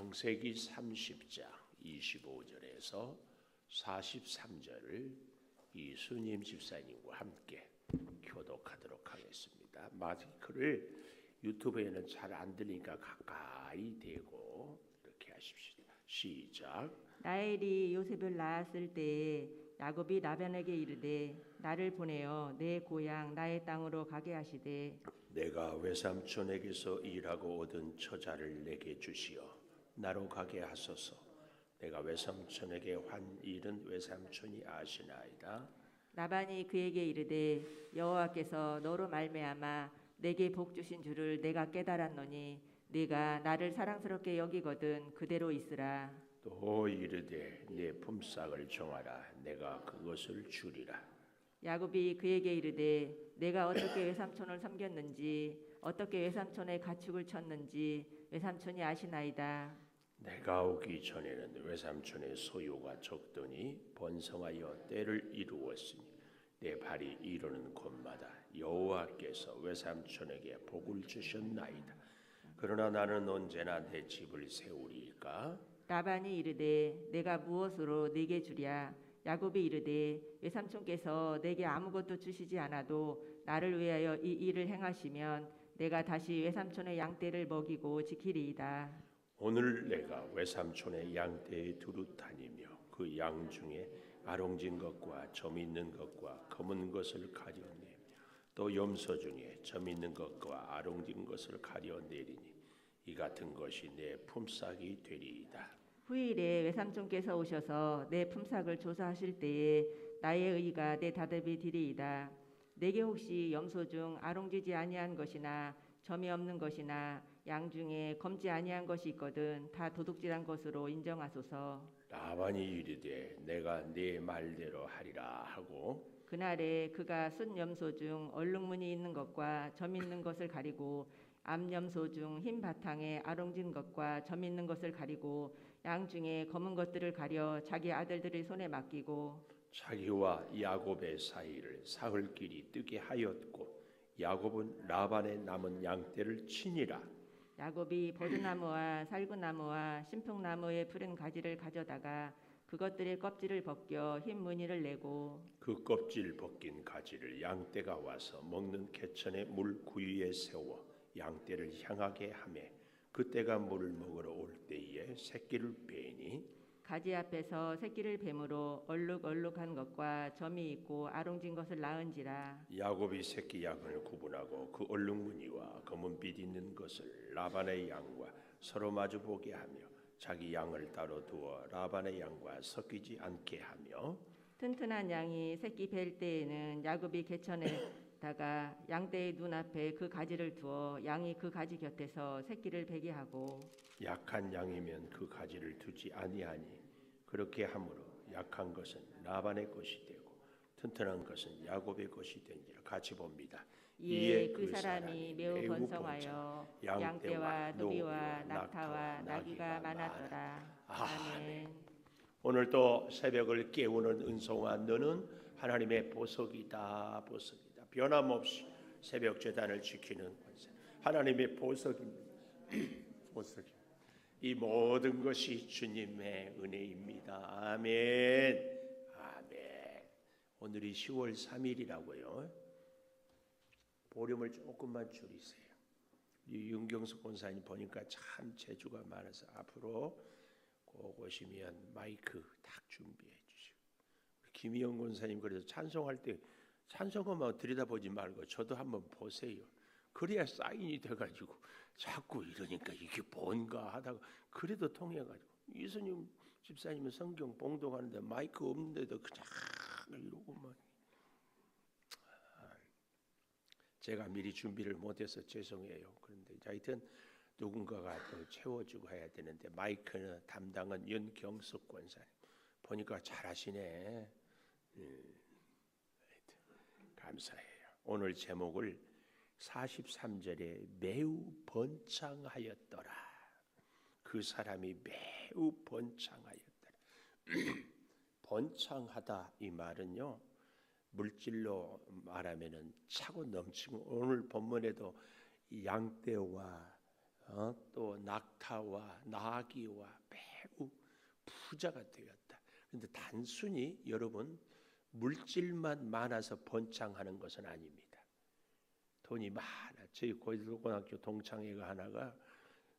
창세기 30장 25절에서 43절을 이수님 집사님과 함께 교독하도록 하겠습니다. 마이크를 유튜브에는 잘 안 들리니까 가까이 대고 이렇게 하십시오. 시작. 라헬이 요셉을 낳았을 때에 야곱이 라반에게 이르되 나를 보내어 내 고향 나의 땅으로 가게 하시되 내가 외삼촌에게서 일하고 얻은 처자를 내게 주시어 나로 가게 하소서. 내가 외삼촌에게 한 일은 외삼촌이 아시나이다. 라반이 그에게 이르되 여호와께서 너로 말미암아 내게 복 주신 줄을 내가 깨달았노니 네가 나를 사랑스럽게 여기거든 그대로 있으라. 또 이르되 내 품삯을 정하라. 내가 그것을 주리라. 야곱이 그에게 이르되 내가 어떻게 외삼촌을 섬겼는지 어떻게 외삼촌의 가축을 쳤는지 외삼촌이 아시나이다. 내가 오기 전에는 외삼촌의 소유가 적더니 번성하여 때를 이루었으니 내 발이 이르는 곳마다 여호와께서 외삼촌에게 복을 주셨나이다. 그러나 나는 언제나 내 집을 세우리이까? 라반이 이르되 내가 무엇으로 네게 주랴? 야곱이 이르되 외삼촌께서 내게 아무것도 주시지 않아도 나를 위하여 이 일을 행하시면 내가 다시 외삼촌의 양떼를 먹이고 지키리이다. 오늘 내가 외삼촌의 양떼에 두루 다니며 그 양 중에 아롱진 것과 점 있는 것과 검은 것을 가려내며 또 염소 중에 점 있는 것과 아롱진 것을 가려내리니 이 같은 것이 내 품삯이 되리이다. 후일에 외삼촌께서 오셔서 내 품삯을 조사하실 때에 나의 의가 내 다답이 되리이다. 내게 혹시 염소 중 아롱지지 아니한 것이나 점이 없는 것이나 양 중에 검지 아니한 것이 있거든 다 도둑질한 것으로 인정하소서. 라반이 이르되 내가 네 말대로 하리라 하고 그날에 그가 순 염소 중 얼룩무늬 있는 것과 점 있는 것을 가리고 암염소 중 흰 바탕에 아롱진 것과 점 있는 것을 가리고 양 중에 검은 것들을 가려 자기 아들들의 손에 맡기고 자기와 야곱의 사이를 사흘길이 뜨게 하였고 야곱은 라반의 남은 양떼를 치니라. 야곱이 버드나무와 살구나무와 신풍나무의 푸른 가지를 가져다가 그것들의 껍질을 벗겨 흰 무늬를 내고 그 껍질 벗긴 가지를 양떼가 와서 먹는 개천의 물 구유에 세워 양떼를 향하게 하며 그때가 물을 먹으러 올 때에 새끼를 빼니 가지 앞에서 새끼를 뱀으로 얼룩얼룩한 것과 점이 있고 아롱진 것을 낳은지라. 야곱이 새끼 양을 구분하고 그 얼룩무늬와 검은 빛 있는 것을 라반의 양과 서로 마주 보게 하며 자기 양을 따로 두어 라반의 양과 섞이지 않게 하며 튼튼한 양이 새끼 뵐 때에는 야곱이 개천에다가 양떼의 눈앞에 그 가지를 두어 양이 그 가지 곁에서 새끼를 베게 하고 약한 양이면 그 가지를 두지 아니하니 그렇게 함으로 약한 것은 라반의 것이 되고 튼튼한 것은 야곱의 것이 되니라. 같이 봅니다. 이에 그 사람이 매우 번성하여 양떼와 누비와 낙타와 나귀가 많았더라. 아멘. 오늘 또 새벽을 깨우는 은송아 너는 하나님의 보석이다. 보석이다. 변함없이 새벽 제단을 지키는 권세 하나님의 보석입니다. 보석입니다. 이 모든 것이 주님의 은혜입니다. 아멘. 아멘. 오늘이 10월 3일이라고요. 볼륨을 조금만 줄이세요. 윤경숙 권사님 보니까 참 재주가 많아서 앞으로 꼭 오시면 마이크 딱 준비해 주시고 김희영 권사님 그래서 찬송할 때 찬송음악 들여다보지 말고 저도 한번 보세요. 그래야 사인이 돼가지고 자꾸 이러니까 이게 뭔가 하다가 그래도 통해가지고 이수님 집사님은 성경 봉독하는데 마이크 없는데도 그냥 이러고만 제가 미리 준비를 못해서 죄송해요. 그런데 하여튼 누군가가 또 채워주고 해야 되는데 마이크는 담당은 윤경숙 권사님 보니까 잘하시네. 감사해요. 오늘 제목을 43절에 매우 번창하였더라. 그 사람이 매우 번창하였더라. 번창하다 이 말은요 물질로 말하면은 차고 넘치고 오늘 본문에도 양떼와 또 낙타와 나귀와 매우 부자가 되었다. 그런데 단순히 여러분 물질만 많아서 번창하는 것은 아닙니다. 돈이 많아. 저희 고등학교 동창회가 하나가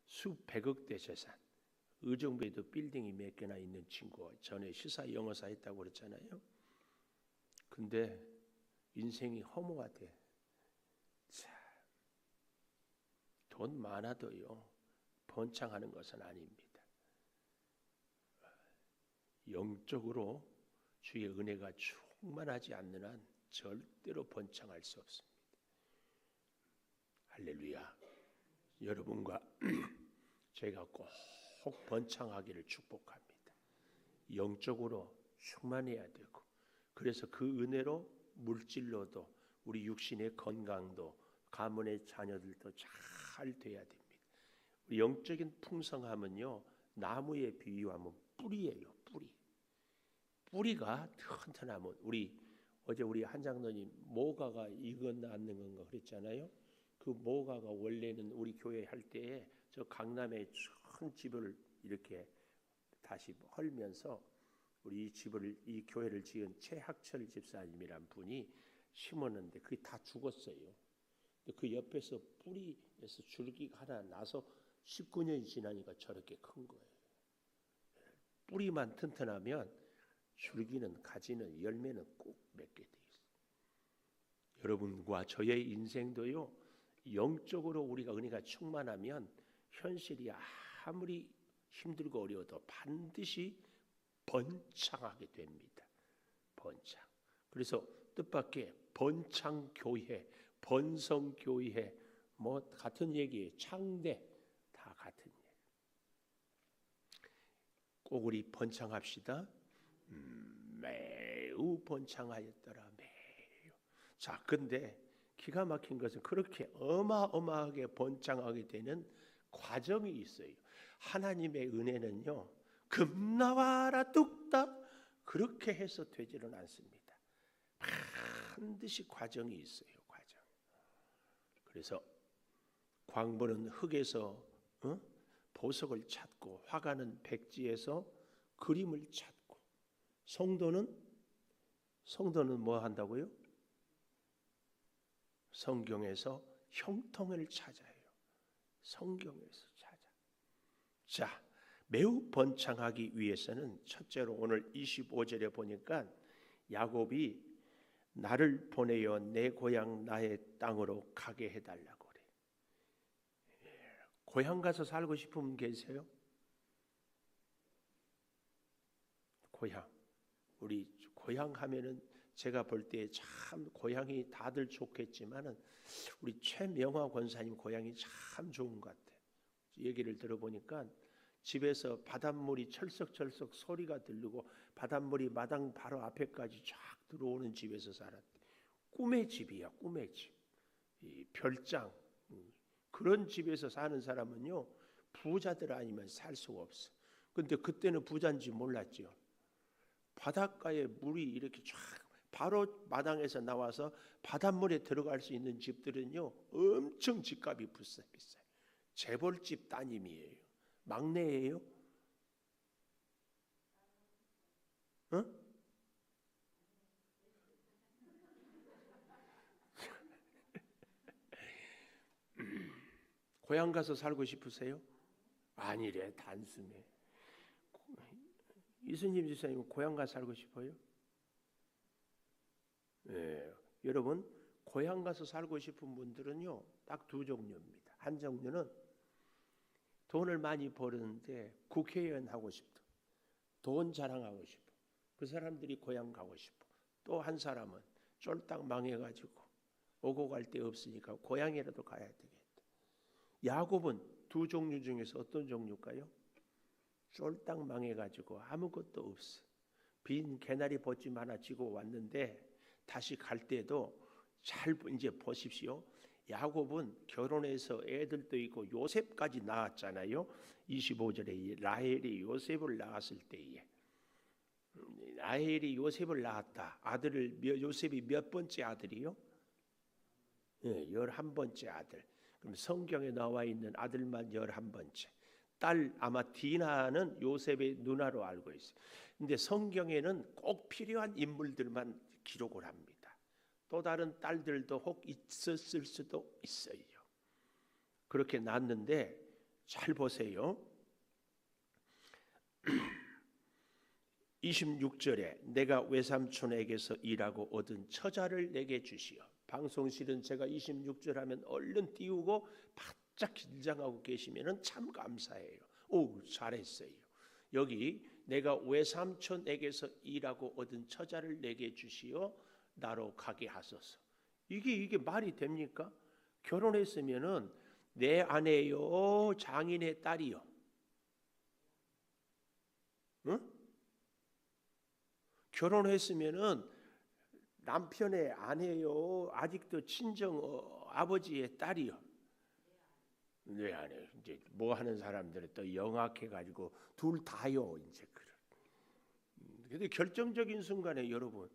수백억대 재산, 의정부에도 빌딩이 몇 개나 있는 친구, 전에 시사 영어사 했다고 그랬잖아요. 근데 인생이 허무가 돼. 자, 돈 많아도요 번창하는 것은 아닙니다. 영적으로 주의 은혜가 충만하지 않는 한 절대로 번창할 수 없습니다. 할렐루야. 여러분과 제가 꼭 번창하기를 축복합니다. 영적으로 충만해야 되고, 그래서 그 은혜로 물질로도 우리 육신의 건강도 가문의 자녀들도 잘 돼야 됩니다. 우리 영적인 풍성함은요 나무에 비유하면 뿌리예요. 뿌리가 튼튼하면 어제 우리 한 장로님 모가가 익어 낳는 건가 그랬잖아요. 그 모가가 원래는 우리 교회 할 때에 저 강남에 큰 집을 이렇게 다시 헐면서 우리 이 교회를 지은 최학철 집사님이란 분이 심었는데 그게 다 죽었어요. 그 옆에서 뿌리에서 줄기가 하나 나서 19년이 지나니까 저렇게 큰 거예요. 뿌리만 튼튼하면 줄기는 가지는 열매는 꼭 맺게 돼 있어요. 여러분과 저의 인생도요 영적으로 우리가 은혜가 충만하면 현실이 아무리 힘들고 어려워도 반드시 번창하게 됩니다. 번창. 그래서 뜻밖의 번창교회, 번성교회 뭐 같은 얘기예요. 창대 다 같은 얘기. 꼭 우리 번창합시다. 매우 번창하였더라. 매우. 자, 근데 기가 막힌 것은 그렇게 어마어마하게 번창하게 되는 과정이 있어요. 하나님의 은혜는요 금나와라 뚝딱 그렇게 해서 되지는 않습니다. 반드시 과정이 있어요. 과정. 그래서 광부는 흙에서 보석을 찾고 화가는 백지에서 그림을 찾고 성도는 뭐 한다고요? 성경에서 형통을 찾아요. 성경에서 찾아. 자, 매우 번창하기 위해서는 첫째로 오늘 25절에 보니까 야곱이 나를 보내어 내 고향 나의 땅으로 가게 해달라고 그래. 고향 가서 살고 싶은 분 계세요? 고향. 우리 고향 하면은 제가 볼 때 참 고향이 다들 좋겠지만은 우리 최명화 권사님 고향이 참 좋은 것 같아요. 얘기를 들어보니까 집에서 바닷물이 철썩철썩 소리가 들리고 바닷물이 마당 바로 앞에까지 쫙 들어오는 집에서 살았대. 꿈의 집이야, 꿈의 집. 이 별장 그런 집에서 사는 사람은요 부자들 아니면 살 수가 없어. 근데 그때는 부자인지 몰랐죠. 바닷가에 물이 이렇게 쫙 바로 마당에서 나와서 바닷물에 들어갈 수 있는 집들은요 엄청 집값이 비싸요. 재벌집 따님이에요. 막내예요? 응? 고향 가서 살고 싶으세요? 아니래, 단숨에. 이수님 집사님은 고향 가서 살고 싶어요? 네, 여러분 고향 가서 살고 싶은 분들은요 딱 두 종류입니다. 한 종류는 돈을 많이 버는데 국회의원 하고 싶다. 돈 자랑하고 싶어. 그 사람들이 고향 가고 싶어. 또 한 사람은 쫄딱 망해가지고 오고 갈 데 없으니까 고향이라도 가야 되겠다. 야곱은 두 종류 중에서 어떤 종류일까요? 쫄딱 망해가지고 아무것도 없어. 빈 개나리 벗집 하나 지고 왔는데 다시 갈 때도 잘 이제 보십시오. 야곱은 결혼해서 애들도 있고 요셉까지 낳았잖아요. 25절에 라헬이 요셉을 낳았을 때에 라헬이 요셉을 낳았다. 아들을 요셉이 몇 번째 아들이요? 네, 11번째 아들. 그럼 성경에 나와 있는 아들만 11번째, 딸 아마 디나는 요셉의 누나로 알고 있어요. 근데 성경에는 꼭 필요한 인물들만 기록을 합니다. 또 다른 딸들도 혹 있었을 수도 있어요. 그렇게 낳았는데 잘 보세요. 26절에 내가 외삼촌에게서 일하고 얻은 처자를 내게 주시오. 방송실은 제가 26절 하면 얼른 띄우고 바짝 긴장하고 계시면 참 감사해요. 오, 잘했어요. 여기 내가 외삼촌에게서 일하고 얻은 처자를 내게 주시오. 나로 가게 하소서. 이게 말이 됩니까? 결혼했으면은 내 아내요, 장인의 딸이요. 응? 결혼했으면은 남편의 아내요, 아직도 친정 아버지의 딸이요. 내 아내. 이제 뭐 하는 사람들은 또 영악해 가지고 둘 다요. 이제 그런. 근데 결정적인 순간에 여러분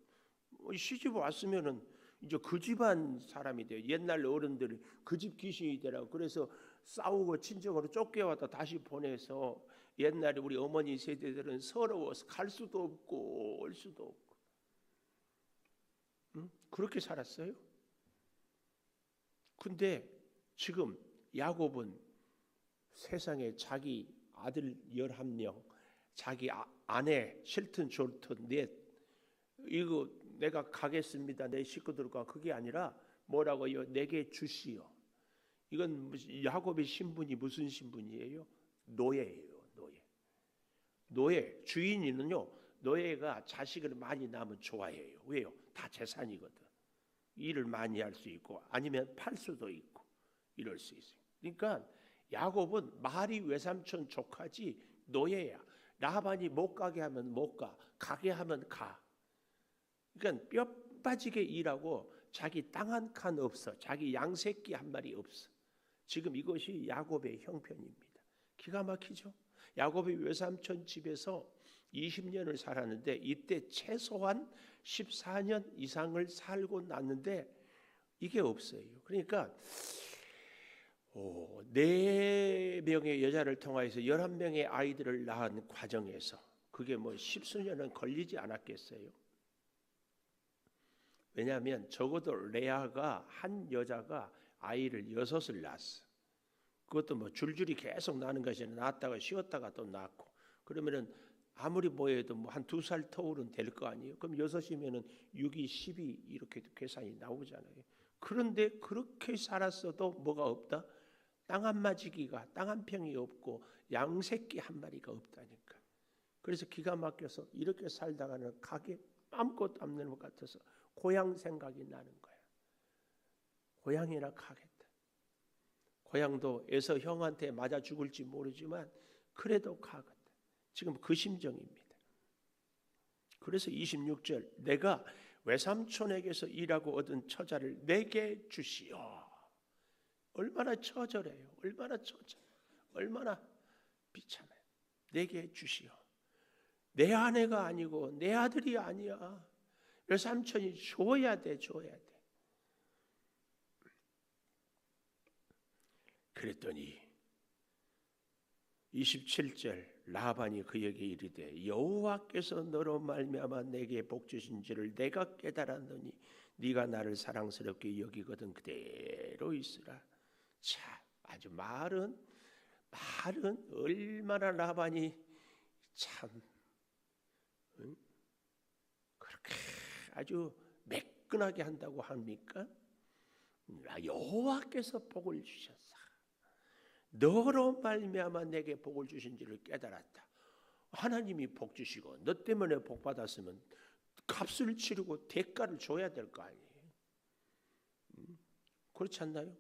시집 왔으면은 이제 그 집안 사람이 돼요. 옛날 어른들이 그 집 귀신이 되라고 그래서 싸우고 친정으로 쫓겨왔다 다시 보내서 옛날에 우리 어머니 세대들은 서러워서 갈 수도 없고 올 수도 없고 그렇게 살았어요. 근데 지금 야곱은 세상에 자기 아들 11명, 자기 아내 싫든 좋든 넷 이거 내가 가겠습니다. 내 식구들과 그게 아니라 뭐라고요? 내게 주시오. 이건 야곱의 신분이 무슨 신분이에요? 노예예요. 노예. 주인이는요. 노예가 자식을 많이 낳으면 좋아해요. 왜요? 다 재산이거든. 일을 많이 할 수 있고 아니면 팔 수도 있고 이럴 수 있어요. 그러니까 야곱은 말이 외삼촌 조카지 노예야. 라반이 못 가게 하면 못 가. 가게 하면 가. 그러니까 뼈 빠지게 일하고 자기 땅 한 칸 없어. 자기 양새끼 한 마리 없어. 지금 이것이 야곱의 형편입니다. 기가 막히죠? 야곱이 외삼촌 집에서 20년을 살았는데 이때 최소한 14년 이상을 살고 났는데 이게 없어요. 그러니까 4명의 여자를 통하여서 11명의 아이들을 낳은 과정에서 그게 뭐 10수년은 걸리지 않았겠어요? 왜냐하면 적어도 레아가 한 여자가 아이를 6을 낳았어. 그것도 뭐 줄줄이 계속 나는 것이 아니라 낳았다가 쉬었다가 또 낳고 그러면은 아무리 뭐해도 뭐 한 2살 터울은 될 거 아니에요. 그럼 6이면은 6이 12 이렇게 계산이 나오잖아요. 그런데 그렇게 살았어도 뭐가 없다? 땅 한 마지기가 땅 한 평이 없고 양새끼 한 마리가 없다니까. 그래서 기가 막혀서 이렇게 살다가는 가게 아무것도 없는 것 같아서 고향 생각이 나는 거야. 고향이나 가겠다. 고향도 에서 형한테 맞아 죽을지 모르지만 그래도 가겠다. 지금 그 심정입니다. 그래서 26절 내가 외삼촌에게서 일하고 얻은 처자를 내게 주시오. 얼마나 처절해요. 얼마나 처절. 얼마나 비참해요. 내게 주시오. 내 아내가 아니고 내 아들이 아니야. 외삼촌이 줘야 돼. 그랬더니 27절 라반이 그에게 이르되 여호와께서 너로 말미암아 내게 복 주신지를 내가 깨달았노니 네가 나를 사랑스럽게 여기거든 그대로 있으라. 자, 아주 말은 얼마나 라반이 참 그렇게 아주 매끈하게 한다고 합니까? 여호와께서 복을 주셨사. 너로 말미암아 내게 복을 주신지를 깨달았다. 하나님이 복 주시고 너 때문에 복 받았으면 값을 치르고 대가를 줘야 될 거 아니에요. 그렇지 않나요?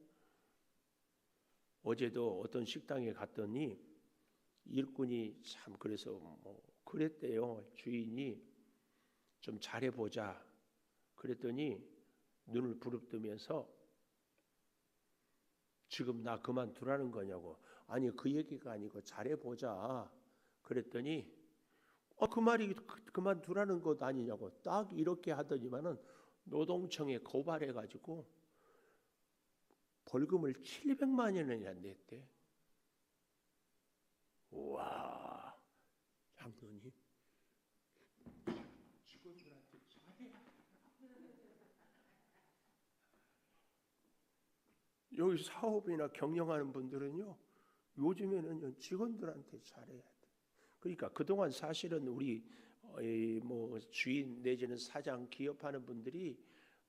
어제도 어떤 식당에 갔더니 일꾼이 참 그래서 뭐 그랬대요. 주인이 좀 잘해보자. 그랬더니 눈을 부릅뜨면서 지금 나 그만두라는 거냐고. 아니 그 얘기가 아니고 잘해보자. 그랬더니 그 말이 그만두라는 것 아니냐고. 딱 이렇게 하더니만은 노동청에 고발해가지고 벌금을 700만 원이나 냈대. 와, 장로님 직원들한테 잘해야 돼. 여기 사업이나 경영하는 분들은요, 요즘에는 직원들한테 잘해야 돼. 그러니까 그동안 사실은 우리 뭐 주인 내지는 사장 기업하는 분들이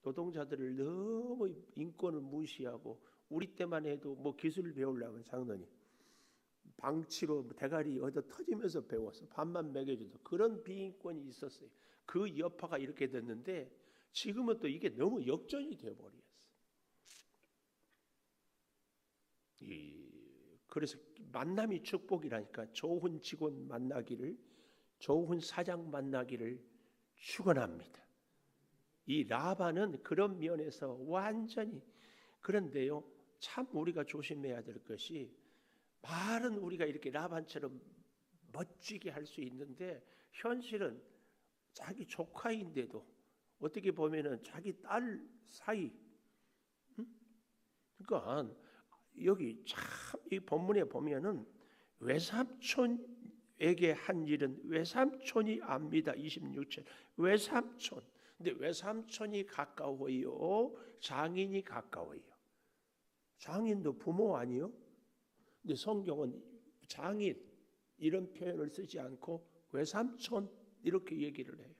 노동자들을 너무 인권을 무시하고, 우리 때만 해도 뭐 기술을 배우려면 장로님 방치로 대가리 얻어 터지면서 배웠어. 밥만 먹여줘도 그런 비인권이 있었어요. 그 여파가 이렇게 됐는데 지금은 또 이게 너무 역전이 되어버렸어. 그래서 만남이 축복이라니까. 좋은 직원 만나기를, 좋은 사장 만나기를 축원합니다. 이 라반은 그런 면에서 완전히. 그런데요, 참 우리가 조심해야 될 것이, 말은 우리가 이렇게 라반처럼 멋지게 할 수 있는데 현실은 자기 조카인데도 어떻게 보면은 자기 딸 사이, 그러니까 여기 참 이 본문에 보면은 외삼촌에게 한 일은 외삼촌이 압니다. 26절 외삼촌. 근데 외삼촌이 가까워요, 장인이 가까워요? 장인도 부모 아니요? 근데 성경은 장인 이런 표현을 쓰지 않고 외삼촌 이렇게 얘기를 해요.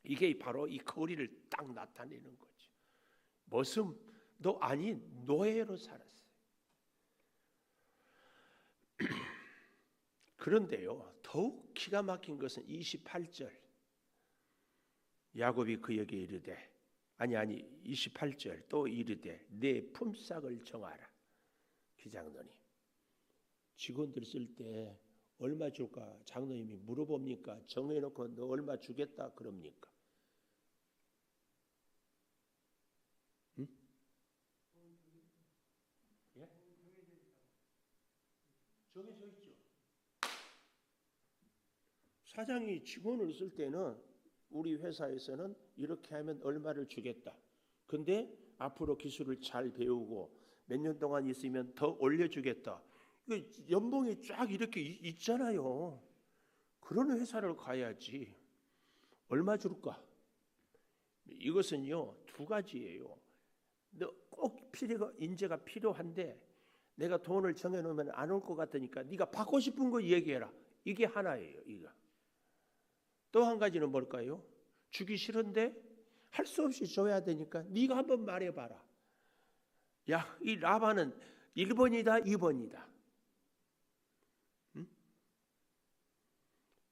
이게 바로 이 거리를 딱 나타내는 거죠. 머슴도 아닌 노예로 살았어요. 그런데요, 더욱 기가 막힌 것은 28절. 야곱이 그에게 이르되, 아니 28절 또 이르되 내 품삯을 정하라. 기장로님, 직원들 쓸 때 얼마 줄까 장로님이 물어봅니까? 정해놓고 너 얼마 주겠다 그럽니까? 응? 예? 정해져 있죠. 사장이 직원을 쓸 때는 우리 회사에서는 이렇게 하면 얼마를 주겠다. 근데 앞으로 기술을 잘 배우고 몇 년 동안 있으면 더 올려주겠다. 연봉이 쫙 이렇게 있잖아요. 그런 회사를 가야지. 얼마 줄까? 이것은요, 두 가지예요. 너 꼭 인재가 필요한데 내가 돈을 정해놓으면 안 올 것 같으니까 네가 받고 싶은 거 얘기해라. 이게 하나예요. 이거. 또 한 가지는 뭘까요? 주기 싫은데 할 수 없이 줘야 되니까 네가 한번 말해봐라. 야, 이 라반은 1번이다 2번이다. 응?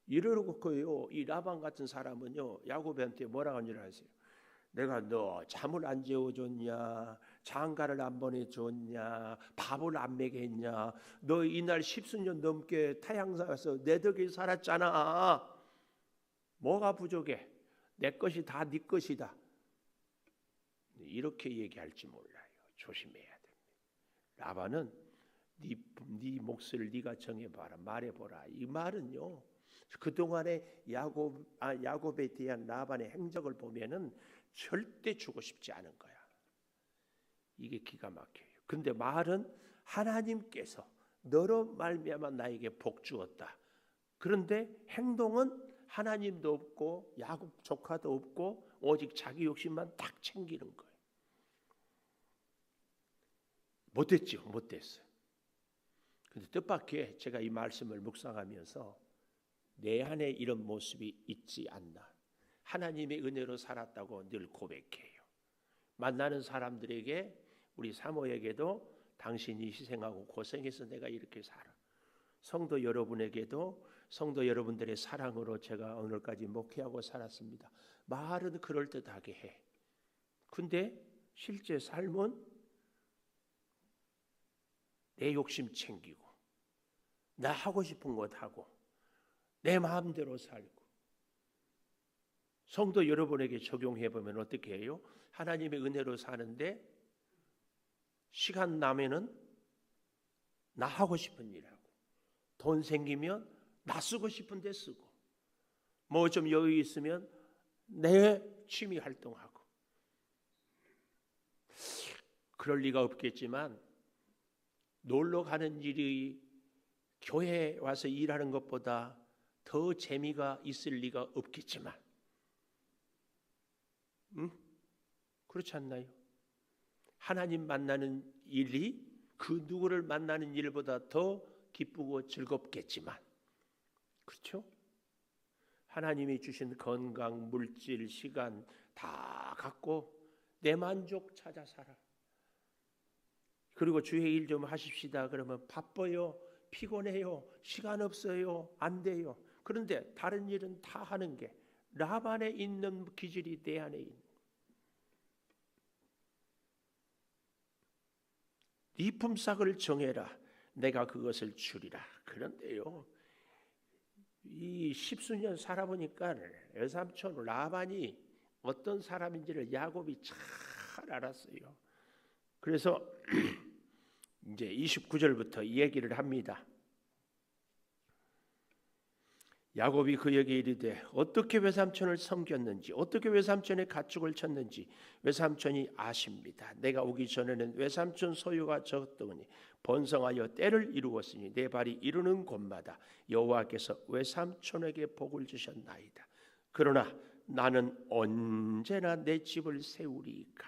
이러고요, 이 라반 같은 사람은요, 야곱한테 뭐라고 하는 줄 아세요? 내가 너 잠을 안 재워줬냐, 장가를 안 보내줬냐, 밥을 안 먹였냐, 너 이날 10수년 넘게 태양사에서 내 덕에 살았잖아. 뭐가 부족해? 내 것이 다 네 것이다. 이렇게 얘기할지 몰라요. 조심해야 됩니다. 라반은 네 몫을 네가 정해봐라, 말해보라. 이 말은요, 그동안의 야곱에 대한 라반의 행적을 보면은 절대 주고 싶지 않은 거야. 이게 기가 막혀요. 근데 말은 하나님께서 너로 말미암아 나에게 복 주었다. 그런데 행동은 하나님도 없고 야곱 조카도 없고 오직 자기 욕심만 딱 챙기는 거예요. 못됐죠, 못됐어요. 근데 뜻밖의 제가 이 말씀을 묵상하면서 내 안에 이런 모습이 있지 않나. 하나님의 은혜로 살았다고 늘 고백해요. 만나는 사람들에게, 우리 사모에게도 당신이 희생하고 고생해서 내가 이렇게 살아. 성도 여러분에게도 성도 여러분들의 사랑으로 제가 오늘까지 목회하고 살았습니다. 말은 그럴듯하게 해. 근데 실제 삶은 내 욕심 챙기고 나 하고 싶은 것 하고 내 마음대로 살고. 성도 여러분에게 적용해 보면 어떻게 해요? 하나님의 은혜로 사는데 시간 나면은 나 하고 싶은 일 하고, 돈 생기면 나 쓰고 싶은 데 쓰고, 뭐 좀 여유 있으면 내 취미 활동하고. 그럴 리가 없겠지만 놀러 가는 일이 교회에 와서 일하는 것보다 더 재미가 있을 리가 없겠지만, 그렇지 않나요? 하나님 만나는 일이 그 누구를 만나는 일보다 더 기쁘고 즐겁겠지만, 그렇죠? 하나님이 주신 건강, 물질, 시간 다 갖고 내 만족 찾아 살아. 그리고 주의 일 좀 하십시다 그러면 바빠요, 피곤해요, 시간 없어요, 안 돼요. 그런데 다른 일은 다 하는 게 라반에 있는 기질이 내 안에 있는. 네 품삯을 정해라, 내가 그것을 주리라. 그런데요, 이 십수년 살아보니까 외삼촌 라반이 어떤 사람인지를 야곱이 잘 알았어요. 그래서 이제 29절부터 이 얘기를 합니다. 야곱이 그에게 이르되 어떻게 외삼촌을 섬겼는지, 어떻게 외삼촌의 가축을 쳤는지 외삼촌이 아십니다. 내가 오기 전에는 외삼촌 소유가 적더니 번성하여 때를 이루었으니 내 발이 이르는 곳마다 여호와께서 외삼촌에게 복을 주셨나이다. 그러나 나는 언제나 내 집을 세우리이까.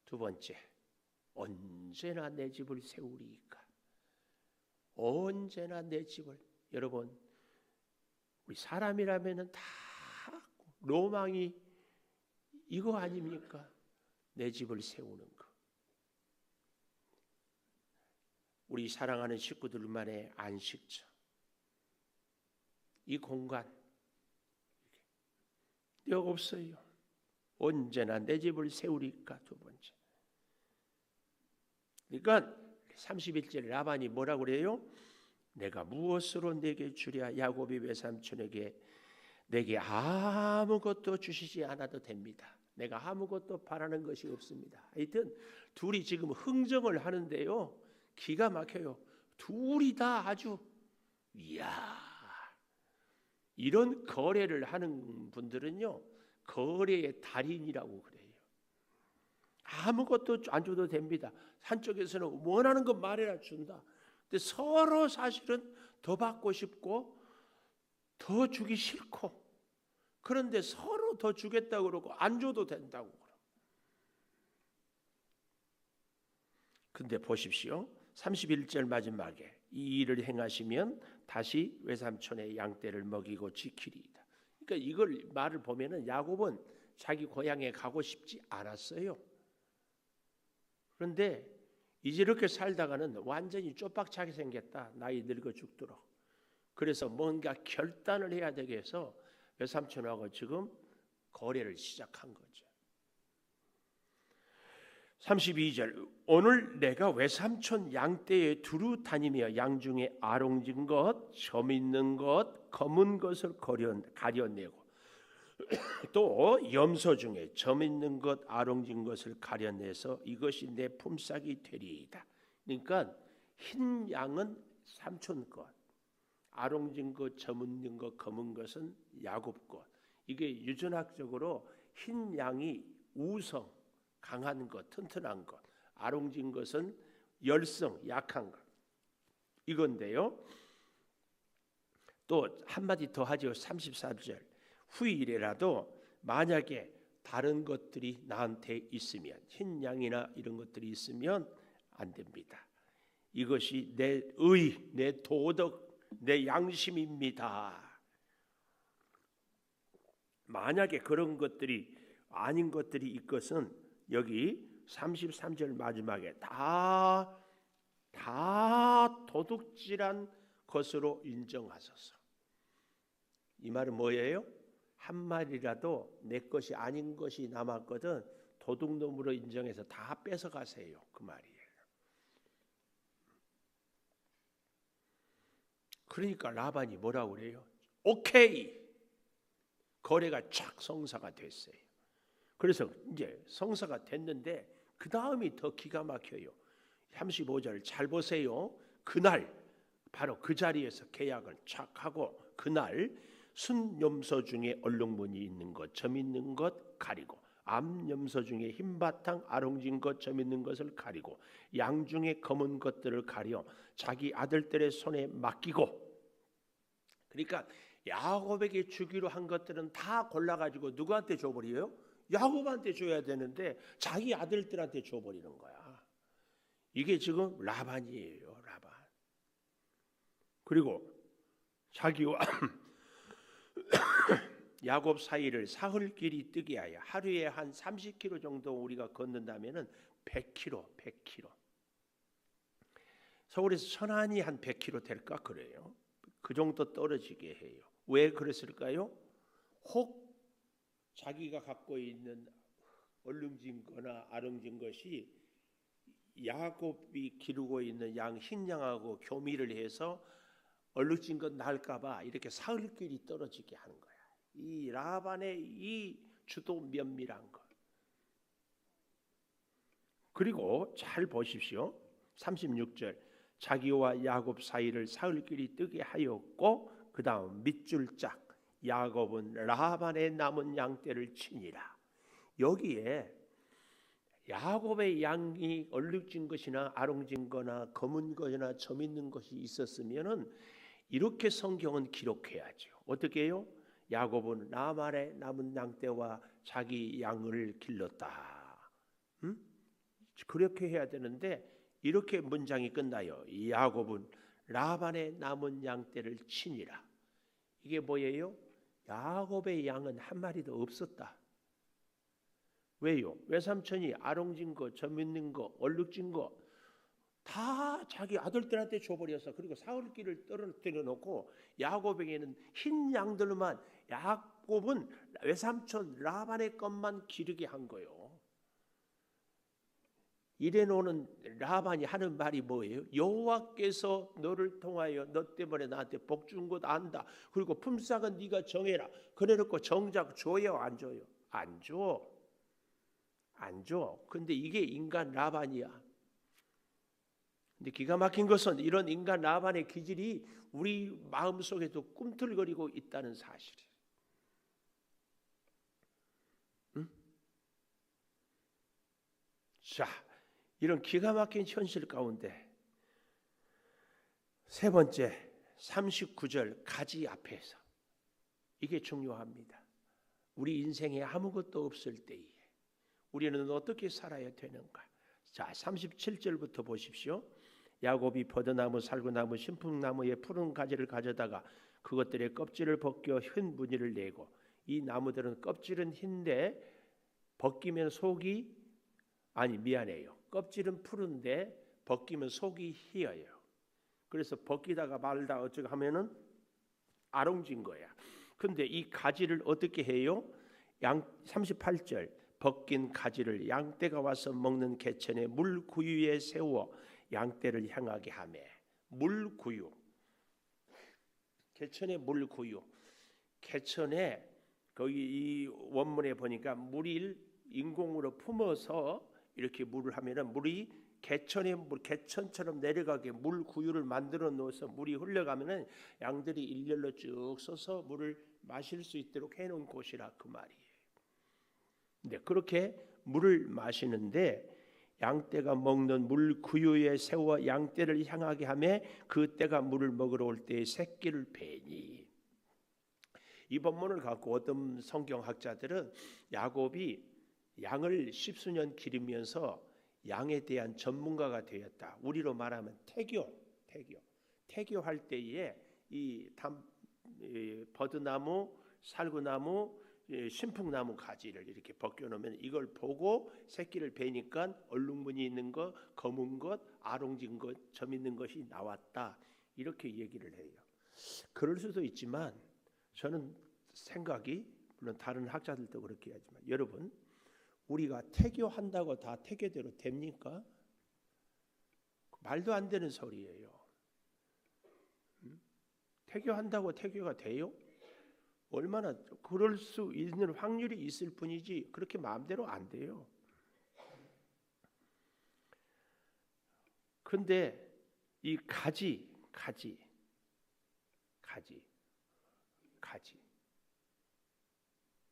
두 번째, 언제나 내 집을 세우리이까. 언제나 내 집을. 여러분, 우리 사람이라면은 다 로망이 이거 아닙니까? 내 집을 세우는 거. 우리 사랑하는 식구들만의 안식처, 이 공간 여기 없어요. 언제나 내 집을 세우리까. 두 번째. 그러니까 31절 라반이 뭐라고 그래요? 내가 무엇으로 내게 주랴. 야곱이 외삼촌에게 내게 아무것도 주시지 않아도 됩니다. 내가 아무것도 바라는 것이 없습니다. 하여튼 둘이 지금 흥정을 하는데요, 기가 막혀요. 둘이 다 아주, 이야, 이런 거래를 하는 분들은요 거래의 달인이라고 그래요. 아무것도 안 줘도 됩니다. 한쪽에서는 원하는 것 말해라 준다. 근데 서로 사실은 더 받고 싶고 더 주기 싫고, 그런데 서로 더 주겠다고 그러고 안 줘도 된다고 그러고. 근데 보십시오. 31절 마지막에 이 일을 행하시면 다시 외삼촌의 양떼를 먹이고 지키리이다. 그러니까 이걸 말을 보면은 야곱은 자기 고향에 가고 싶지 않았어요. 그런데 이제 이렇게 살다가는 완전히 쪽박차게 생겼다. 나이 늙어 죽도록. 그래서 뭔가 결단을 해야 되게 해서 외삼촌하고 지금 거래를 시작한 거죠. 32절 오늘 내가 외삼촌 양떼에 두루 다니며 양 중에 아롱진 것, 점 있는 것, 검은 것을 가려내고 또 염소 중에 점 있는 것, 아롱진 것을 가려내서 이것이 내 품삯이 되리이다. 그러니까 흰 양은 삼촌 것, 아롱진 것, 점 있는 것, 검은 것은 야곱 것. 이게 유전학적으로 흰 양이 우성, 강한 것, 튼튼한 것, 아롱진 것은 열성, 약한 것. 이건데요. 또 한마디 더 하죠. 34절 후일이라도 만약에 다른 것들이 나한테 있으면, 흰 양이나 이런 것들이 있으면 안 됩니다. 이것이 내 의, 내 도덕, 내 양심입니다. 만약에 그런 것들이 아닌 것들이 있것은 여기 33절 마지막에 다 도둑질한 것으로 인정하소서. 이 말은 뭐예요? 한 마리라도 내 것이 아닌 것이 남았거든 도둑놈으로 인정해서 다 뺏어가세요. 그 말이에요. 그러니까 라반이 뭐라고 그래요? 오케이. 거래가 쫙 성사가 됐어요. 그래서 이제 성사가 됐는데 그 다음이 더 기가 막혀요. 35절 잘 보세요. 그날 바로 그 자리에서 계약을 쫙 하고 그날 순염소 중에 얼룩무늬 있는 것, 점 있는 것 가리고 암 염소 중에 흰바탕 아롱진 것 점 있는 것을 가리고 양 중에 검은 것들을 가려 자기 아들들의 손에 맡기고. 그러니까 야곱에게 주기로 한 것들은 다 골라가지고 누구한테 줘버려요? 야곱한테 줘야 되는데 자기 아들들한테 줘버리는 거야. 이게 지금 라반이에요. 라반. 그리고 자기와 야곱 사이를 사흘 길이 뜨게 하여 하루에 한 30km 정도 우리가 걷는다면은 100km. 서울에서 천안이 한 100km 될까 그래요. 그 정도 떨어지게 해요. 왜 그랬을까요? 혹 자기가 갖고 있는 얼룩진 거나 아롱진 것이 야곱이 기르고 있는 양 흰양하고 교미를 해서 얼룩진 것 날까봐 이렇게 사흘길이 떨어지게 하는 거야. 이 라반의 이 주도 면밀한 것. 그리고 잘 보십시오. 36절 자기와 야곱 사이를 사흘길이 뜨게 하였고 그 다음 밑줄 짝 야곱은 라반의 남은 양떼를 치니라. 여기에 야곱의 양이 얼룩진 것이나 아롱진 거나 검은 것이나 점 있는 것이 있었으면은 이렇게 성경은 기록해야죠. 어떻게 해요? 야곱은 라반의 남은 양떼와 자기 양을 길렀다. 그렇게 해야 되는데 이렇게 문장이 끝나요. 야곱은 라반의 남은 양떼를 치니라. 이게 뭐예요? 야곱의 양은 한 마리도 없었다. 왜요? 외삼촌이 아롱진 거, 점 있는 거, 얼룩진 거 다 자기 아들들한테 줘버려서 그리고 사흘길을 떨어뜨려 놓고 야곱에게는 흰 양들만 야곱은 외삼촌 라반의 것만 기르게 한 거예요. 이래놓는 라반이 하는 말이 뭐예요? 여호와께서 너를 통하여 너 때문에 나한테 복 준 것 안다. 그리고 품삯은 네가 정해라. 그래놓고 정작 줘요? 안 줘요? 안 줘. 안 줘. 근데 이게 인간 라반이야. 근데 기가 막힌 것은 이런 인간 라반의 기질이 우리 마음속에도 꿈틀거리고 있다는 사실이에요. 응? 자, 이런 기가 막힌 현실 가운데 세 번째 39절 가지 앞에서 이게 중요합니다. 우리 인생에 아무것도 없을 때에 우리는 어떻게 살아야 되는가? 자, 37절부터 보십시오. 야곱이 버드나무, 살구나무, 신풍나무의 푸른 가지를 가져다가 그것들의 껍질을 벗겨 흰 무늬를 내고 이 나무들은 껍질은 흰데 벗기면 속이 껍질은 푸른데 벗기면 속이 희어요. 그래서 벗기다가 말다 어쩌고 하면은 아롱진 거야. 근데 이 가지를 어떻게 해요? 38절 벗긴 가지를 양떼가 와서 먹는 개천의 물구유에 세워 양떼를 향하게 하매. 물구유, 개천의 물구유. 개천에 거기 이 원문에 보니까 물을 인공으로 품어서 이렇게 물을 하면은 물이 개천처럼 내려가게 물구유를 만들어 놓아서 물이 흘러가면은 양들이 일렬로 쭉 서서 물을 마실 수 있도록 해놓은 곳이라 그 말이에요. 근데 그렇게 물을 마시는데 양떼가 먹는 물 구유에 세워 양떼를 향하게 하며 그 떼가 물을 먹으러 올 때에 새끼를 베니. 이 본문을 갖고 어떤 성경학자들은 야곱이 양을 십수년 기르면서 양에 대한 전문가가 되었다. 우리로 말하면 태교할 때에 이 버드나무, 살구나무, 신풍나무 가지를 이렇게 벗겨놓으면 이걸 보고 새끼를 베니까 얼룩무늬 있는 것, 검은 것, 아롱진 것, 점 있는 것이 나왔다. 이렇게 얘기를 해요. 그럴 수도 있지만 저는 생각이 물론 다른 학자들도 그렇게 하지만 여러분 우리가 태교한다고 다 태교대로 됩니까? 말도 안 되는 소리예요. 태교한다고 태교가 돼요? 얼마나 그럴 수 있는 확률이 있을 뿐이지 그렇게 마음대로 안 돼요. 그런데 이 가지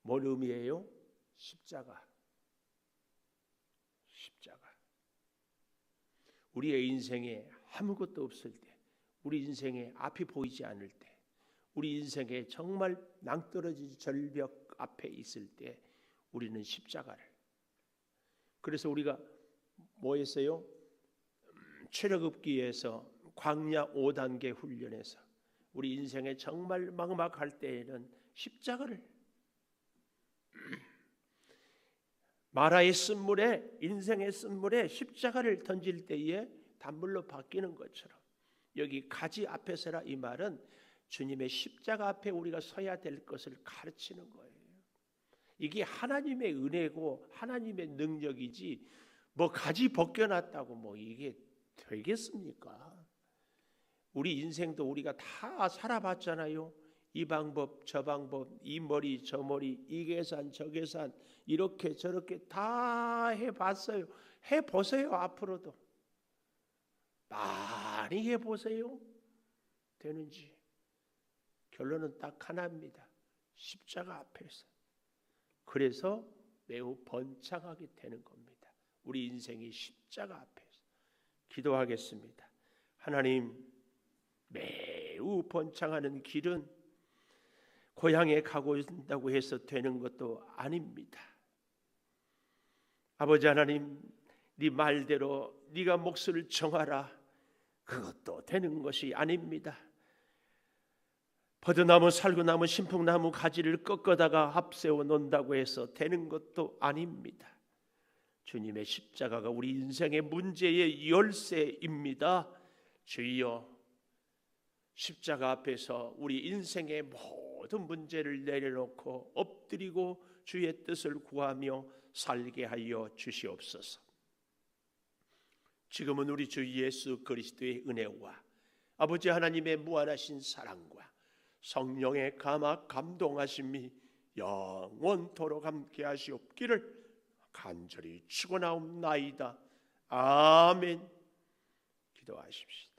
뭘 의미해요? 십자가. 우리의 인생에 아무것도 없을 때, 우리 인생에 앞이 보이지 않을 때, 우리 인생에 정말 낭떠러지 절벽 앞에 있을 때 우리는 십자가를, 그래서 우리가 뭐 했어요? 체력업기에서 광야 5단계 훈련에서 우리 인생에 정말 막막할 때에는 십자가를, 마라의 쓴물에, 인생의 쓴물에 십자가를 던질 때에 단물로 바뀌는 것처럼 여기 가지 앞에 서라 이 말은 주님의 십자가 앞에 우리가 서야 될 것을 가르치는 거예요. 이게 하나님의 은혜고 하나님의 능력이지 뭐 가지 벗겨놨다고 뭐 이게 되겠습니까? 우리 인생도 우리가 다 살아봤잖아요. 이 방법 저 방법, 이 머리 저 머리, 이 계산 저 계산, 이렇게 저렇게 다 해봤어요. 해보세요. 앞으로도 많이 해보세요. 되는지. 결론은 딱 하나입니다. 십자가 앞에서. 그래서 매우 번창하게 되는 겁니다. 우리 인생이 십자가 앞에서. 기도하겠습니다. 하나님, 매우 번창하는 길은 고향에 가고 있다고 해서 되는 것도 아닙니다. 아버지 하나님, 네 말대로 네가 몫을 정하라, 그것도 되는 것이 아닙니다. 버드나무, 살구나무, 신풍나무 가지를 꺾어다가 앞세워 놓는다고 해서 되는 것도 아닙니다. 주님의 십자가가 우리 인생의 문제의 열쇠입니다. 주여, 십자가 앞에서 우리 인생의 모든 문제를 내려놓고 엎드리고 주의 뜻을 구하며 살게 하여 주시옵소서. 지금은 우리 주 예수 그리스도의 은혜와 아버지 하나님의 무한하신 사랑과 성령의 감동하심이 영원토록 함께 하시옵기를 간절히 축원하옵나이다. 아멘. 기도하십시오.